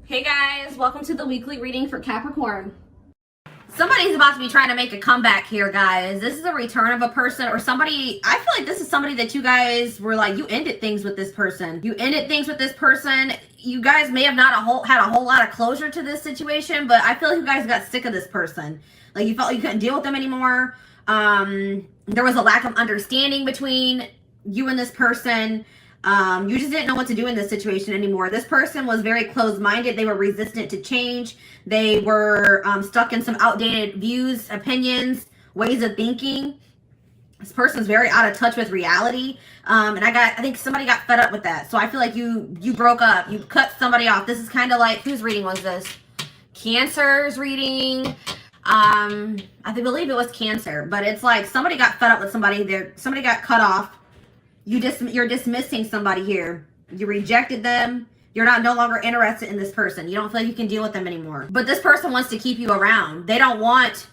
Hey guys, welcome to the weekly reading for Capricorn. Somebody's about to be trying to make a comeback here, guys. This is a return of a person or somebody. I feel like this is somebody that you guys were like, you ended things with this person. You ended things with this person. You guys may have not had a whole lot of closure to this situation, but I feel like you guys got sick of this person. Like you felt like you couldn't deal with them anymore. There was a lack of understanding between you and this person. You just didn't know what to do in this situation anymore. This person was very closed-minded. They were resistant to change. They were stuck in some outdated views, opinions, ways of thinking. This person's very out of touch with reality. And I think somebody got fed up with that. So I feel like you broke up. You cut somebody off. This is kind of like, whose reading was this? Cancer's reading. I believe it was Cancer. But it's like somebody got fed up with somebody. Somebody got cut off. You're dismissing somebody here. You rejected them. You're no longer interested in this person. You don't feel like you can deal with them anymore. But this person wants to keep you around. They don't want...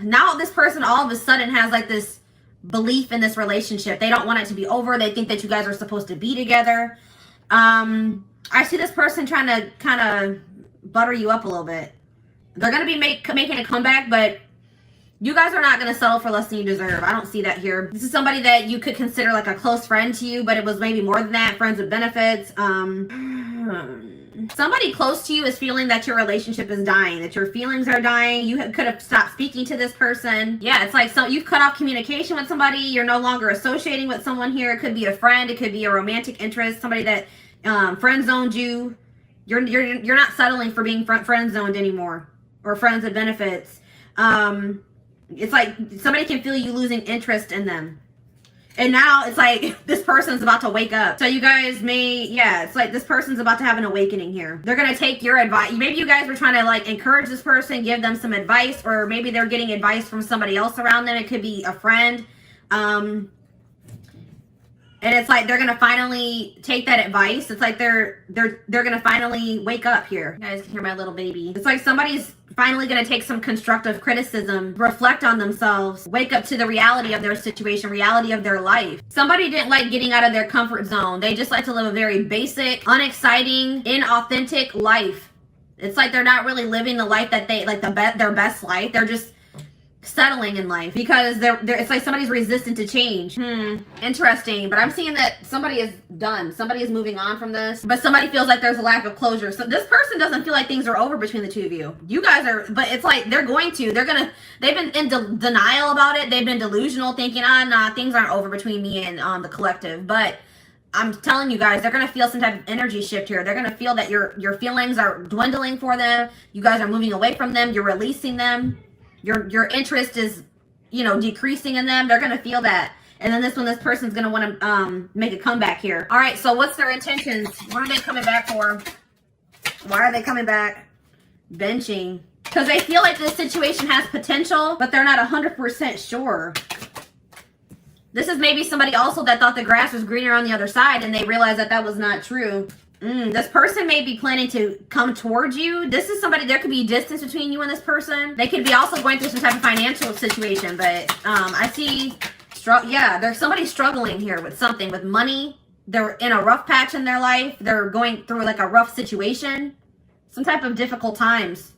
Now this person all of a sudden has like this belief in this relationship. They don't want it to be over. They think that you guys are supposed to be together. I see this person trying to kind of butter you up a little bit. They're going to be making a comeback, but... You guys are not going to settle for less than you deserve. I don't see that here. This is somebody that you could consider like a close friend to you, but it was maybe more than that. Friends with benefits. Somebody close to you is feeling that your relationship is dying, that your feelings are dying. You could have stopped speaking to this person. Yeah, it's like you've cut off communication with somebody. You're no longer associating with someone here. It could be a friend. It could be a romantic interest. Somebody that friend zoned you. You're not settling for being friend zoned anymore, or friends with benefits. It's like somebody can feel you losing interest in them. And now it's like this person's about to wake up. So you guys it's like this person's about to have an awakening here. They're going to take your advice. Maybe you guys were trying to like encourage this person, give them some advice, or maybe they're getting advice from somebody else around them. It could be a friend. And it's like they're going to finally take that advice. It's like they're going to finally wake up here. You guys can hear my little baby. It's like somebody's finally going to take some constructive criticism, reflect on themselves, wake up to the reality of their situation, reality of their life. Somebody didn't like getting out of their comfort zone. They just like to live a very basic, unexciting, inauthentic life. It's like they're not really living the life that they like, their best life. They're just settling in life because it's like somebody's resistant to change. Interesting. But I'm seeing that somebody is done. Somebody is moving on from this, but somebody feels like there's a lack of closure. So this person doesn't feel like things are over between the two of you. You guys are, but it's like they've been in denial about it. They've been delusional, thinking, nah, things aren't over between me and the collective. But I'm telling you guys, they're going to feel some type of energy shift here. They're going to feel that your feelings are dwindling for them. You guys are moving away from them. You're releasing them. Your interest is, decreasing in them. They're going to feel that. And then this person's going to want to make a comeback here. All right, so what's their intentions? What are they coming back for? Why are they coming back? Benching. Because they feel like this situation has potential, but they're not 100% sure. This is maybe somebody also that thought the grass was greener on the other side, and they realized that was not true. This person may be planning to come towards you. This is somebody, there could be distance between you and this person. They could be also going through some type of financial situation, but I see, there's somebody struggling here with something, with money. They're in a rough patch in their life. They're going through like a rough situation, some type of difficult times.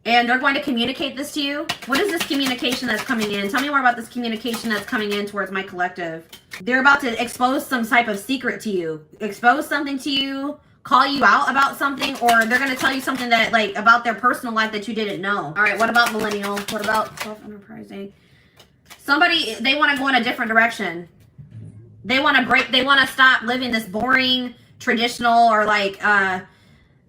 And they're going to communicate this to you. What is this communication that's coming in? Tell me more about this communication that's coming in towards my collective. They're about to expose some type of secret to you. Expose something to you. Call you out about something. Or they're going to tell you something that, like, about their personal life that you didn't know. All right, what about millennial? What about self-enterprising? Somebody, they want to go in a different direction. They want to stop living this boring, traditional, or like,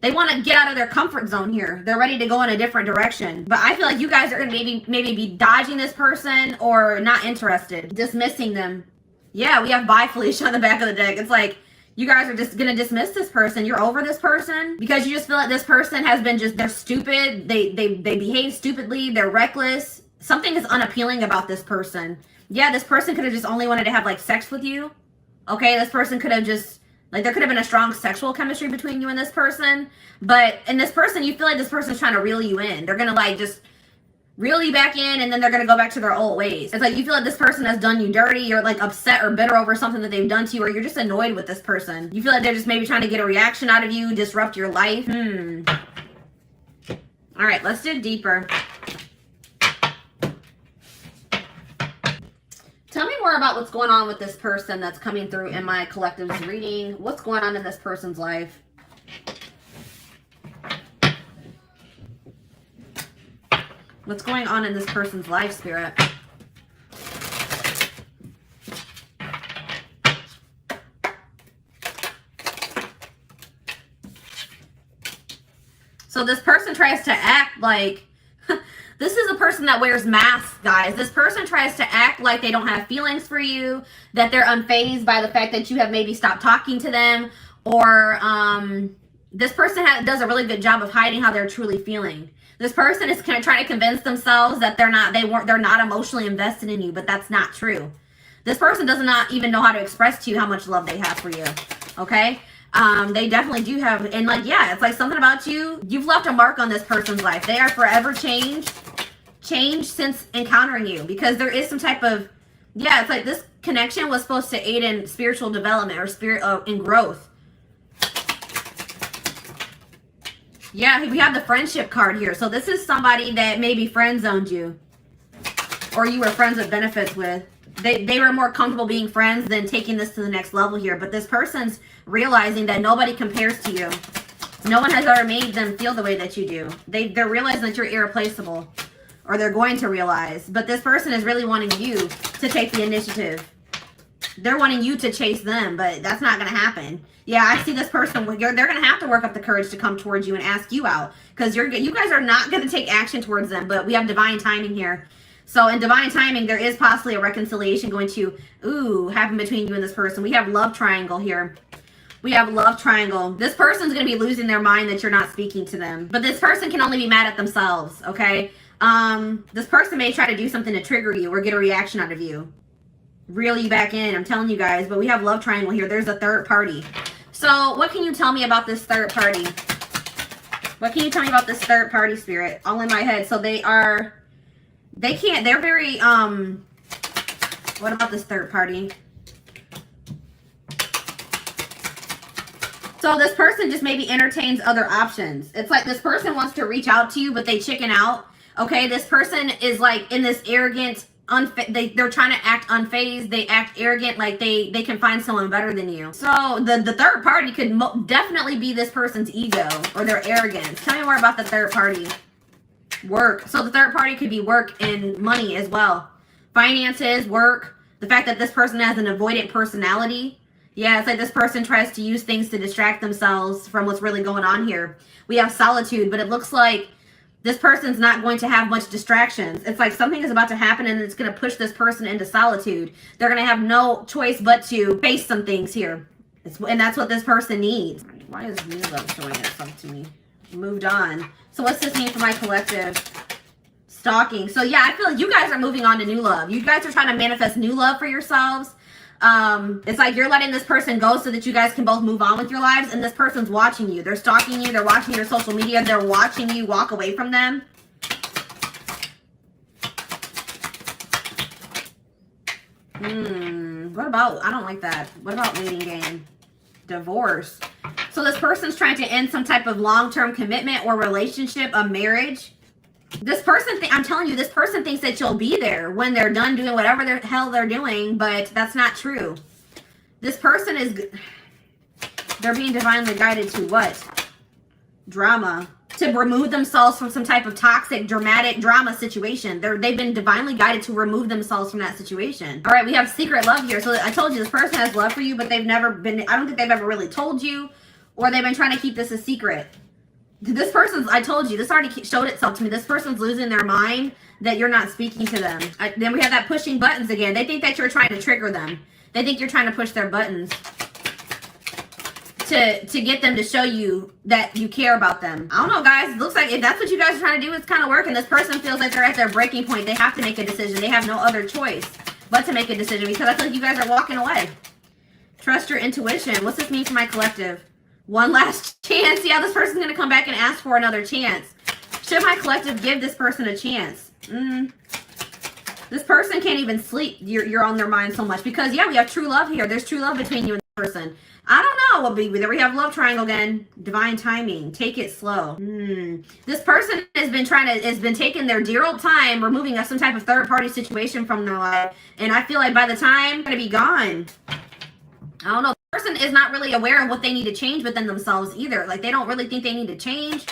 they want to get out of their comfort zone here. They're ready to go in a different direction. But I feel like you guys are going to maybe be dodging this person or not interested. Dismissing them. Yeah, we have bye Felicia on the back of the deck. It's like you guys are just going to dismiss this person. You're over this person because you just feel like this person has been they're stupid. They behave stupidly. They're reckless. Something is unappealing about this person. Yeah, this person could have just only wanted to have like sex with you. Okay, this person could have just... Like, there could have been a strong sexual chemistry between you and this person. But in this person, you feel like this person's trying to reel you in. They're going to, like, just reel you back in, and then they're going to go back to their old ways. It's like you feel like this person has done you dirty. You're like upset or bitter over something that they've done to you, or you're just annoyed with this person. You feel like they're just maybe trying to get a reaction out of you, disrupt your life. All right, let's dig deeper. Tell me more about what's going on with this person that's coming through in my collective's reading. What's going on in this person's life? What's going on in this person's life, Spirit? So this person tries to act like... This is a person that wears masks, guys. This person tries to act like they don't have feelings for you, that they're unfazed by the fact that you have maybe stopped talking to them, or this person does a really good job of hiding how they're truly feeling. This person is trying to convince themselves that they're not emotionally invested in you, but that's not true. This person does not even know how to express to you how much love they have for you. Okay? They definitely do have, and like, yeah, it's like something about you. You've left a mark on this person's life. They are forever changed since encountering you, because there is some type of, yeah, it's like this connection was supposed to aid in spiritual development or in growth. Yeah, we have the friendship card here. So this is somebody that maybe friend zoned you, or you were friends with benefits with. They were more comfortable being friends than taking this to the next level here. But this person's realizing that nobody compares to you. No one has ever made them feel the way that you do. They're realizing that you're irreplaceable, or they're going to realize. But this person is really wanting you to take the initiative. They're wanting you to chase them, but that's not going to happen. Yeah, I see this person. They're going to have to work up the courage to come towards you and ask you out, because you guys are not going to take action towards them. But we have divine timing here. So in divine timing, there is possibly a reconciliation going to happen between you and this person. We have love triangle here. We have love triangle. This person's going to be losing their mind that you're not speaking to them. But this person can only be mad at themselves, okay? This person may try to do something to trigger you or get a reaction out of you. Reel you back in, I'm telling you guys. But we have love triangle here. There's a third party. So what can you tell me about this third party? What can you tell me about this third party, Spirit? All in my head. So they're very, what about this third party? So this person just maybe entertains other options. It's like this person wants to reach out to you, but they chicken out. Okay, this person is like in this arrogant, they're trying to act unfazed. They act arrogant, like they can find someone better than you. So the third party could definitely be this person's ego or their arrogance. Tell me more about the third party. Work. So the third party could be work and money as well. Finances, work. The fact that this person has an avoidant personality. Yeah, it's like this person tries to use things to distract themselves from what's really going on here. We have solitude, but it looks like this person's not going to have much distractions. It's like something is about to happen and it's going to push this person into solitude. They're going to have no choice but to face some things here. And that's what this person needs. Why is new love showing itself to me? Moved on. So what's this mean for my collective? Stalking. So yeah, I feel like you guys are moving on to new love. You guys are trying to manifest new love for yourselves. It's like you're letting this person go so that you guys can both move on with your lives, and this person's watching you. They're stalking you. They're watching your social media. They're watching you walk away from them. What about, I don't like that. What about waiting game? Divorce. So this person's trying to end some type of long-term commitment or relationship, a marriage. This person, I'm telling you, this person thinks that you'll be there when they're done doing whatever the hell they're doing, but that's not true. This person they're being divinely guided to what? Drama. To remove themselves from some type of toxic, dramatic drama situation. They've been divinely guided to remove themselves from that situation. All right, we have secret love here. So I told you this person has love for you, but they've never been, I don't think they've ever really told you, or they've been trying to keep this a secret. This person's, I told you, this already showed itself to me. This person's losing their mind that you're not speaking to them. Then we have that pushing buttons again. They think that you're trying to trigger them. They think you're trying to push their buttons to get them to show you that you care about them. I don't know, guys. It looks like if that's what you guys are trying to do, it's kind of working. This person feels like they're at their breaking point. They have to make a decision. They have no other choice but to make a decision, because I feel like you guys are walking away. Trust your intuition. What's this mean for my collective? One last chance. Yeah, this person's going to come back and ask for another chance. Should my collective give this person a chance? This person can't even sleep. You're on their mind so much because, yeah, we have true love here. There's true love between you and the person. I don't know what be there. We have love triangle again. Divine timing. Take it slow. This person has been taking their dear old time removing some type of third party situation from their life. And I feel like by the time they're going to be gone, I don't know. The person is not really aware of what they need to change within themselves either. Like, they don't really think they need to change.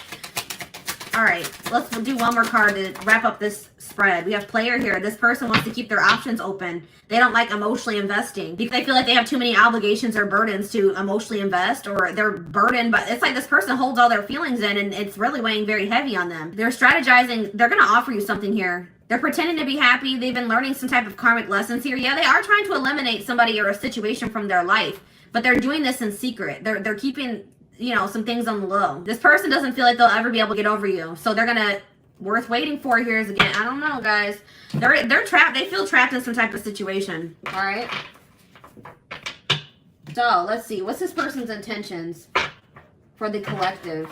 All right, let's do one more card to wrap up this spread. We have player here. This person wants to keep their options open. They don't like emotionally investing because they feel like they have too many obligations or burdens to emotionally invest, or they're burdened. But it's like this person holds all their feelings in, and it's really weighing very heavy on them. They're strategizing. They're going to offer you something here. They're pretending to be happy. They've been learning some type of karmic lessons here. Yeah, they are trying to eliminate somebody or a situation from their life, but they're doing this in secret. They're keeping, you know, some things on the low. This person doesn't feel like they'll ever be able to get over you. So they're gonna, worth waiting for here is again, I don't know, guys. They're trapped. They feel trapped in some type of situation. All right. So let's see. What's this person's intentions for the collective?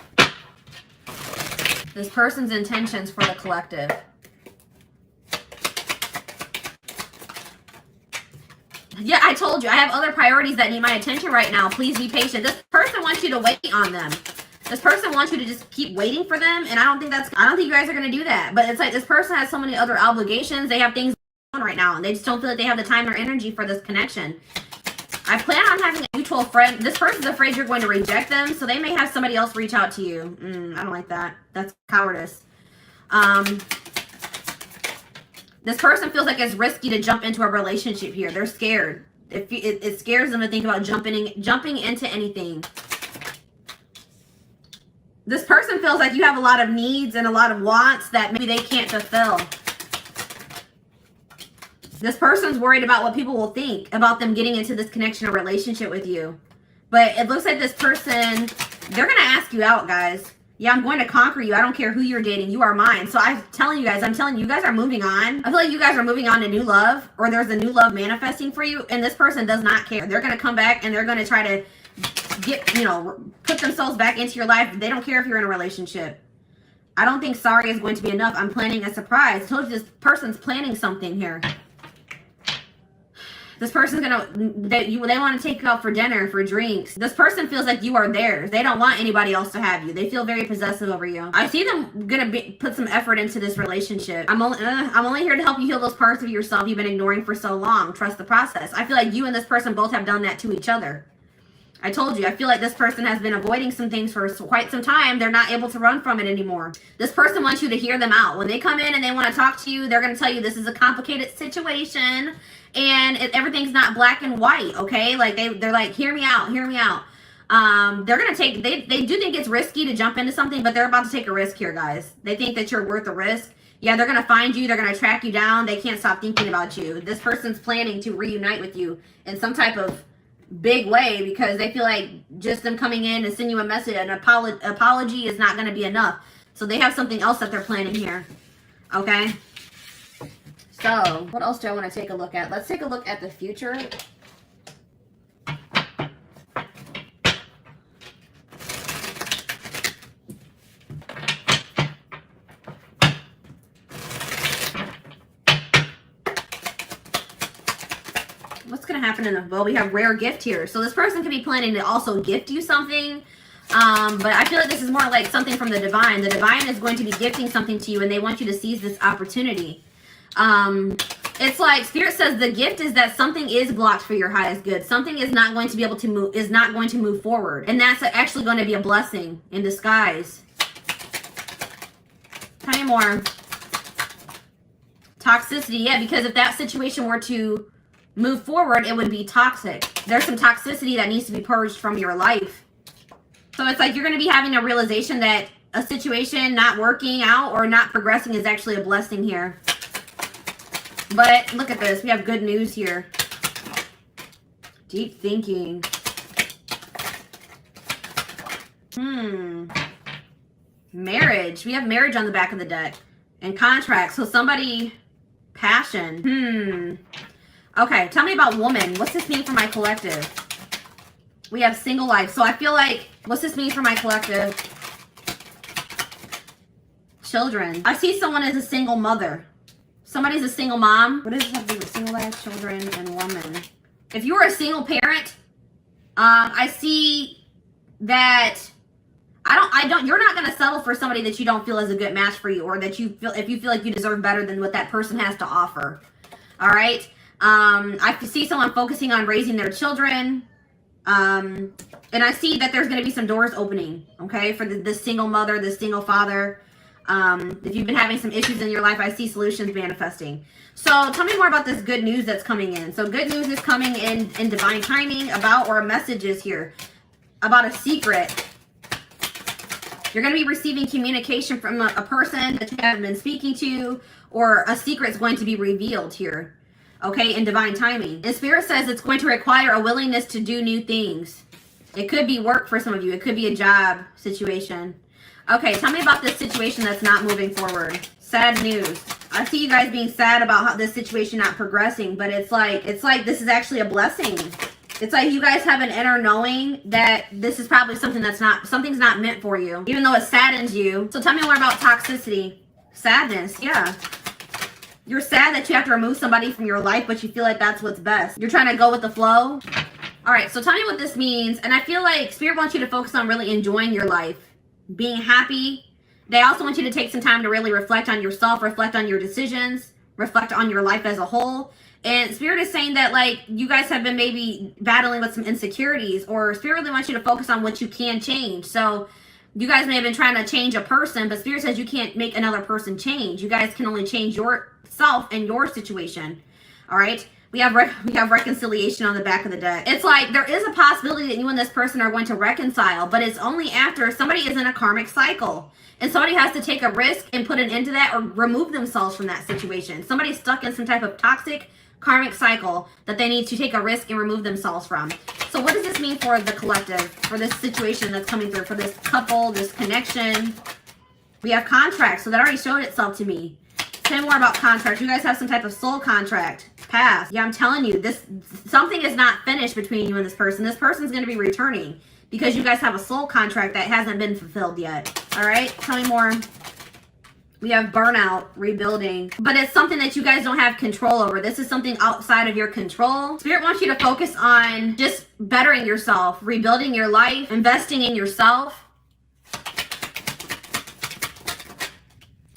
This person's intentions for the collective. Yeah, I told you, I have other priorities that need my attention right now. Please be patient. This person wants you to wait on them. This person wants you to just keep waiting for them, and I don't think you guys are going to do that. But it's like this person has so many other obligations. They have things going on right now, and they just don't feel like they have the time or energy for this connection. I plan on having a mutual friend. This person's afraid you're going to reject them, so they may have somebody else reach out to you. I don't like that. That's cowardice. This person feels like it's risky to jump into a relationship here. They're scared. It scares them to think about jumping into anything. This person feels like you have a lot of needs and a lot of wants that maybe they can't fulfill. This person's worried about what people will think about them getting into this connection or relationship with you. But it looks like this person, they're going to ask you out, guys. Yeah, I'm going to conquer you. I don't care who you're dating. You are mine. So I'm telling you guys are moving on. I feel like you guys are moving on to new love, or there's a new love manifesting for you, and this person does not care. They're going to come back and they're going to try to put themselves back into your life. They don't care if you're in a relationship. I don't think sorry is going to be enough. I'm planning a surprise. I told you this person's planning something here. This person's they want to take you out for dinner, for drinks. This person feels like you are theirs. They don't want anybody else to have you. They feel very possessive over you. I see them put some effort into this relationship. I'm only here to help you heal those parts of yourself you've been ignoring for so long. Trust the process. I feel like you and this person both have done that to each other. I told you, I feel like this person has been avoiding some things for quite some time. They're not able to run from it anymore. This person wants you to hear them out. When they come in and they want to talk to you, they're going to tell you this is a complicated situation and everything's not black and white, okay? Like they're like, hear me out, hear me out. They're going to take, they do think it's risky to jump into something, but they're about to take a risk here, guys. They think that you're worth the risk. Yeah, they're going to find you. They're going to track you down. They can't stop thinking about you. This person's planning to reunite with you in some type of big way because they feel like just them coming in and sending you a message, an apology is not going to be enough. So they have something else that they're planning here. Okay. So what else do I want to take a look at? Let's take a look at the future. What's going to happen in the, well, we have rare gift here. So this person could be planning to also gift you something. But I feel like this is more like something from the divine. The divine is going to be gifting something to you and they want you to seize this opportunity. It's like Spirit says the gift is that something is blocked for your highest good. Something is not going to be able to move, is not going to move forward. And that's actually going to be a blessing in disguise. Tell me more. Toxicity, yeah, because if that situation were to move forward, it would be toxic. There's some toxicity that needs to be purged from your life. So it's like you're going to be having a realization that a situation not working out or not progressing is actually a blessing here. But look at this. We have good news here. Deep thinking. Marriage. We have marriage on the back of the deck. And contract. So somebody, passion. Okay, tell me about woman. What's this mean for my collective? We have single life. So I feel like, what's this mean for my collective? children. I see someone as a single mother. Somebody's a single mom. What does this have to do with single life, children, and woman? If you're a single parent, I see that you're not going to settle for somebody that you don't feel is a good match for you, or that you feel, if you feel like you deserve better than what that person has to offer. All right. I see someone focusing on raising their children. And I see that there's going to be some doors opening, okay, for the single mother, the single father. If you've been having some issues in your life, I see solutions manifesting. So tell me more about this good news that's coming in. So good news is coming in divine timing about, or a message is here about a secret. You're going to be receiving communication from a person that you haven't been speaking to, or a secret is going to be revealed here. Okay, in divine timing. And Spirit says it's going to require a willingness to do new things. It could be work for some of you. It could be a job situation. Okay, tell me about this situation that's not moving forward. Sad news. I see you guys being sad about how this situation not progressing, but it's like this is actually a blessing. It's like you guys have an inner knowing that this is probably something's not meant for you, even though it saddens you. So tell me more about toxicity. Sadness, yeah. You're sad that you have to remove somebody from your life, but you feel like that's what's best. You're trying to go with the flow. All right, so tell me what this means. And I feel like Spirit wants you to focus on really enjoying your life, being happy. They also want you to take some time to really reflect on yourself, reflect on your decisions, reflect on your life as a whole. And Spirit is saying that, like, you guys have been maybe battling with some insecurities, or Spirit really wants you to focus on what you can change. So you guys may have been trying to change a person, but Spirit says you can't make another person change. You guys can only change yourself and your situation. All right. We have reconciliation on the back of the deck. It's like there is a possibility that you and this person are going to reconcile, but it's only after somebody is in a karmic cycle and somebody has to take a risk and put an end to that, or remove themselves from that situation. Somebody's stuck in some type of toxic karmic cycle that they need to take a risk and remove themselves from. So what does this mean for the collective, for this situation that's coming through, for this couple, this connection? We have contracts, so that already showed itself to me. Tell me more about contracts. You guys have some type of soul contract. Past. Yeah, I'm telling you, something is not finished between you and this person. This person's going to be returning because you guys have a soul contract that hasn't been fulfilled yet. All right, tell me more. We have burnout, rebuilding, but it's something that you guys don't have control over. This is something outside of your control. Spirit wants you to focus on just bettering yourself, rebuilding your life, investing in yourself.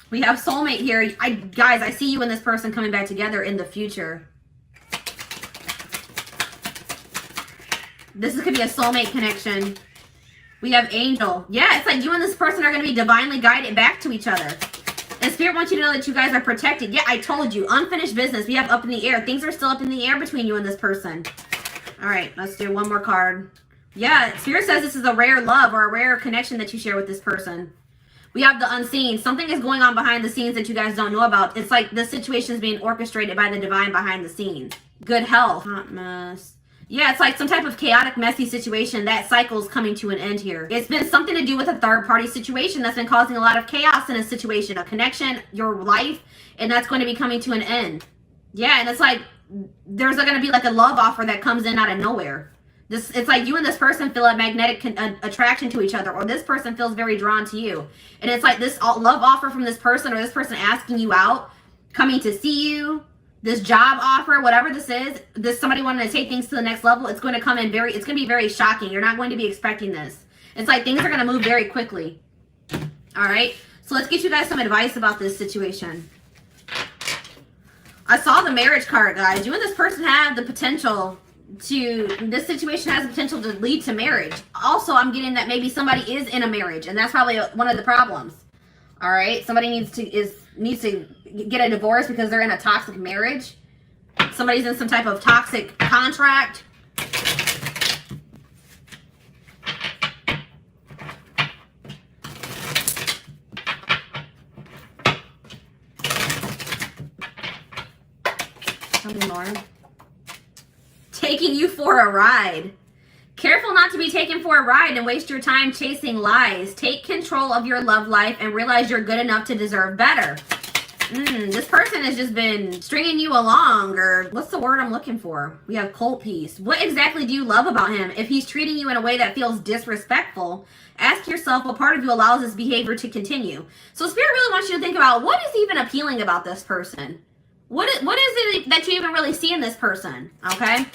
We have soulmate here. Guys, I see you and this person coming back together in the future. This could be a soulmate connection. We have angel. Yeah, it's like you and this person are going to be divinely guided back to each other. And Spirit wants you to know that you guys are protected. Yeah, I told you. Unfinished business. We have up in the air. Things are still up in the air between you and this person. All right, let's do one more card. Yeah, Spirit says this is a rare love or a rare connection that you share with this person. We have the unseen. Something is going on behind the scenes that you guys don't know about. It's like the situation is being orchestrated by the divine behind the scenes. Good health. Hot mess. Yeah, it's like some type of chaotic, messy situation. That cycle is coming to an end here. It's been something to do with a third-party situation that's been causing a lot of chaos in a situation, a connection, your life, and that's going to be coming to an end. Yeah, and it's like there's going to be like a love offer that comes in out of nowhere. It's like you and this person feel a magnetic attraction to each other, or this person feels very drawn to you. And it's like this love offer from this person, or this person asking you out, coming to see you, this job offer, whatever this is, this somebody wanting to take things to the next level. It's going to come in it's going to be very shocking. You're not going to be expecting this. It's like things are going to move very quickly. All right. So let's get you guys some advice about this situation. I saw the marriage card, guys. You and this person have the potential this situation has the potential to lead to marriage. Also, I'm getting that maybe somebody is in a marriage, and that's probably one of the problems. All right, somebody needs to get a divorce because they're in a toxic marriage. Somebody's in some type of toxic contract. Tell me more. Taking you for a ride. Careful not to be taken for a ride and waste your time chasing lies. Take control of your love life and realize you're good enough to deserve better. This person has just been stringing you along, or what's the word I'm looking for? We have cold piece. What exactly do you love about him? If he's treating you in a way that feels disrespectful, ask yourself what part of you allows this behavior to continue. So Spirit really wants you to think about what is even appealing about this person. What is it that you even really see in this person? Okay?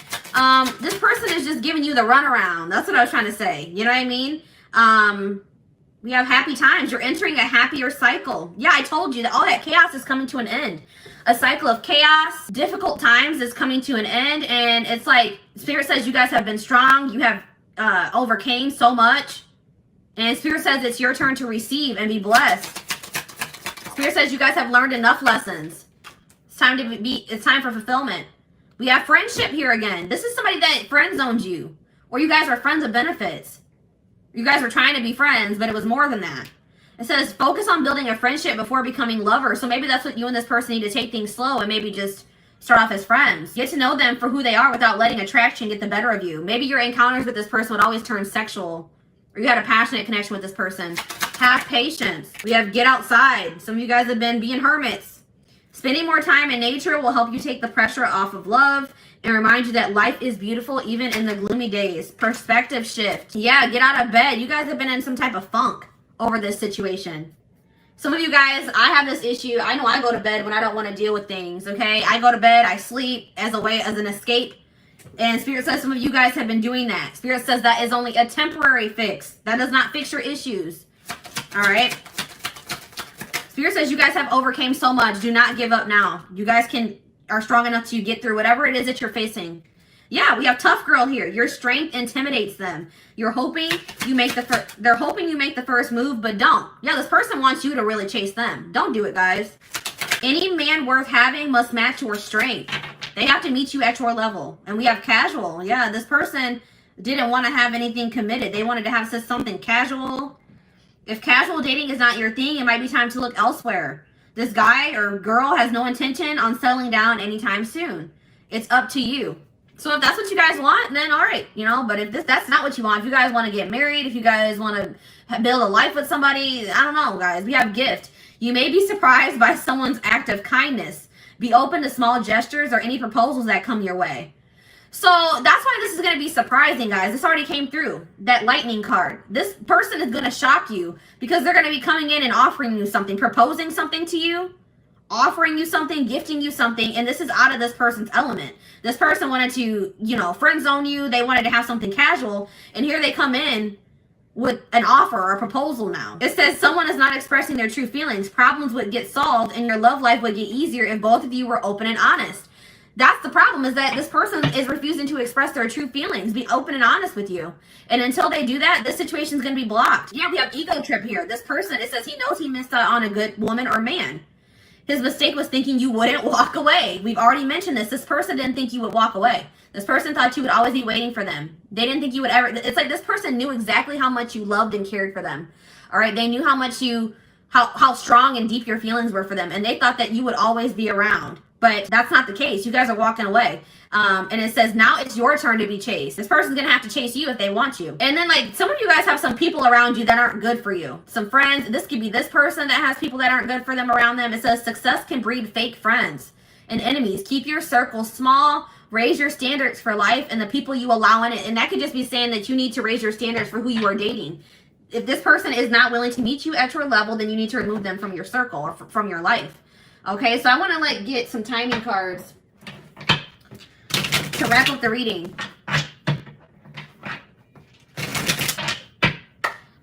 This person is just giving you the runaround. That's what I was trying to say. You know what I mean? We have happy times. You're entering a happier cycle. Yeah, I told you that all that chaos is coming to an end. A cycle of chaos, difficult times is coming to an end. And it's like, Spirit says you guys have been strong. You have overcame so much. And Spirit says it's your turn to receive and be blessed. Spirit says you guys have learned enough lessons. It's time for fulfillment. We have friendship here again. This is somebody that friend zoned you. Or you guys are friends of benefits. You guys were trying to be friends, but it was more than that. It says focus on building a friendship before becoming lovers. So maybe that's what you and this person need to take things slow and maybe just start off as friends. Get to know them for who they are without letting attraction get the better of you. Maybe your encounters with this person would always turn sexual, or you had a passionate connection with this person. Have patience. We have get outside. Some of you guys have been being hermits. Spending more time in nature will help you take the pressure off of love and remind you that life is beautiful even in the gloomy days. Perspective shift. Yeah, get out of bed. You guys have been in some type of funk over this situation. Some of you guys, I have this issue. I know I go to bed when I don't want to deal with things, okay? I go to bed, I sleep as an escape. And Spirit says some of you guys have been doing that. Spirit says that is only a temporary fix. That does not fix your issues. All right? Spirit says you guys have overcame so much. Do not give up now. You guys are strong enough to get through whatever it is that you're facing. Yeah, we have tough girl here. Your strength intimidates them. You're hoping you make they're hoping you make the first move, but don't. Yeah, this person wants you to really chase them. Don't do it, guys. Any man worth having must match your strength. They have to meet you at your level. And we have casual. Yeah, this person didn't want to have anything committed. They wanted to have something casual. If casual dating is not your thing, it might be time to look elsewhere. This guy or girl has no intention on settling down anytime soon. It's up to you. So if that's what you guys want, then all right, but if that's not what you want, if you guys want to get married, if you guys want to build a life with somebody, I don't know, guys, we have gift. You may be surprised by someone's act of kindness. Be open to small gestures or any proposals that come your way. So that's why this is going to be surprising, guys. This already came through, that lightning card. This person is going to shock you because they're going to be coming in and offering you something, proposing something to you, offering you something, gifting you something, and this is out of this person's element. This person wanted to, friend zone you. They wanted to have something casual, and here they come in with an offer or a proposal now. It says someone is not expressing their true feelings. Problems would get solved, and your love life would get easier if both of you were open and honest. That's the problem, is that this person is refusing to express their true feelings, be open and honest with you. And until they do that, this situation is going to be blocked. Yeah, we have ego trip here. This person, it says he knows he missed out on a good woman or man. His mistake was thinking you wouldn't walk away. We've already mentioned this. This person didn't think you would walk away. This person thought you would always be waiting for them. They didn't think you would ever. It's like this person knew exactly how much you loved and cared for them. All right, they knew how much how strong and deep your feelings were for them, and they thought that you would always be around. But that's not the case. You guys are walking away. And it says now it's your turn to be chased. This person's going to have to chase you if they want you. And then some of you guys have some people around you that aren't good for you. Some friends. This could be this person that has people that aren't good for them around them. It says success can breed fake friends and enemies. Keep your circle small. Raise your standards for life and the people you allow in it. And that could just be saying that you need to raise your standards for who you are dating. If this person is not willing to meet you at your level, then you need to remove them from your circle or from your life. Okay, so I want to get some timing cards to wrap up the reading.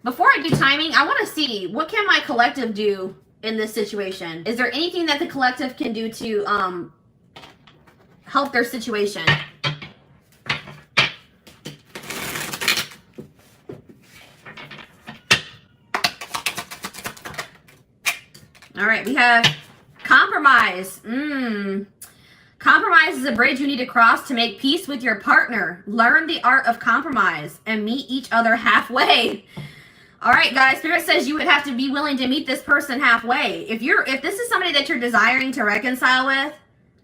Before I do timing, I want to see what can my collective do in this situation. Is there anything that the collective can do to help their situation? All right, we have compromise. Compromise is a bridge you need to cross to make peace with your partner. Learn the art of compromise and meet each other halfway. All right, guys, Spirit says you would have to be willing to meet this person halfway. If this is somebody that you're desiring to reconcile with,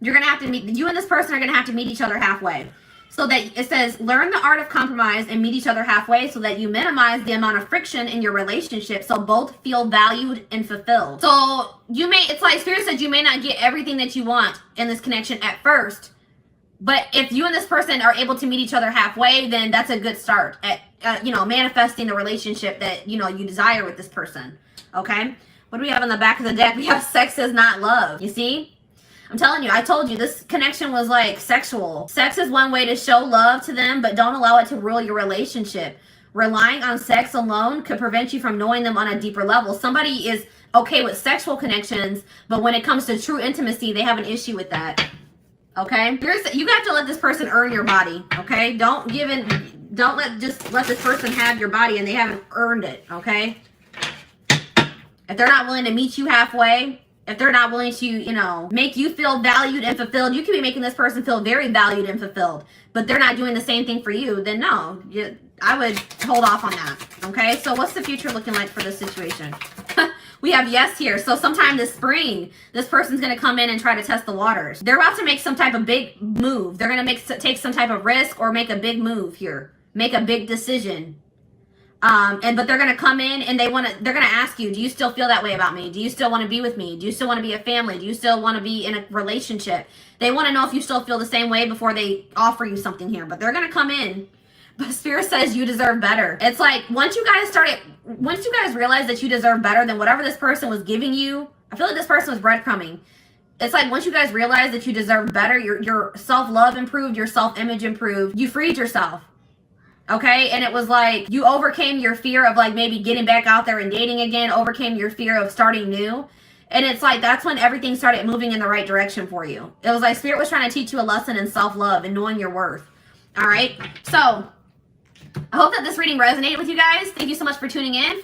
you're going to have to meet, you and this person are going to have to meet each other halfway. So that it says, learn the art of compromise and meet each other halfway so that you minimize the amount of friction in your relationship so both feel valued and fulfilled. So it's like Spirit said, you may not get everything that you want in this connection at first, but if you and this person are able to meet each other halfway, then that's a good start at, manifesting the relationship that, you desire with this person. Okay. What do we have on the back of the deck? We have sex is not love. You see? I'm telling you, I told you this connection was like sexual. Sex is one way to show love to them, but don't allow it to rule your relationship. Relying on sex alone could prevent you from knowing them on a deeper level. Somebody is okay with sexual connections, but when it comes to true intimacy, they have an issue with that. Okay? You have to let this person earn your body. Okay? Don't let this person have your body and they haven't earned it. Okay? If they're not willing to meet you halfway, if they're not willing to, make you feel valued and fulfilled, you could be making this person feel very valued and fulfilled, but they're not doing the same thing for you, then no, I would hold off on that. Okay, so what's the future looking like for this situation? We have yes here. So sometime this spring, this person's going to come in and try to test the waters. They're about to make some type of big move. They're going to take some type of risk or make a big move here, make a big decision. But they're going to come in and they're going to ask you, do you still feel that way about me? Do you still want to be with me? Do you still want to be a family? Do you still want to be in a relationship? They want to know if you still feel the same way before they offer you something here, but they're going to come in. But Spirit says you deserve better. It's like, once you guys realize that you deserve better than whatever this person was giving you, I feel like this person was breadcrumbing. It's like, once you guys realize that you deserve better, your self-love improved, your self-image improved, you freed yourself. Okay, and it was like you overcame your fear of like maybe getting back out there and dating again, overcame your fear of starting new. And it's like that's when everything started moving in the right direction for you. It was like Spirit was trying to teach you a lesson in self-love and knowing your worth. All right, so I hope that this reading resonated with you guys. Thank you so much for tuning in.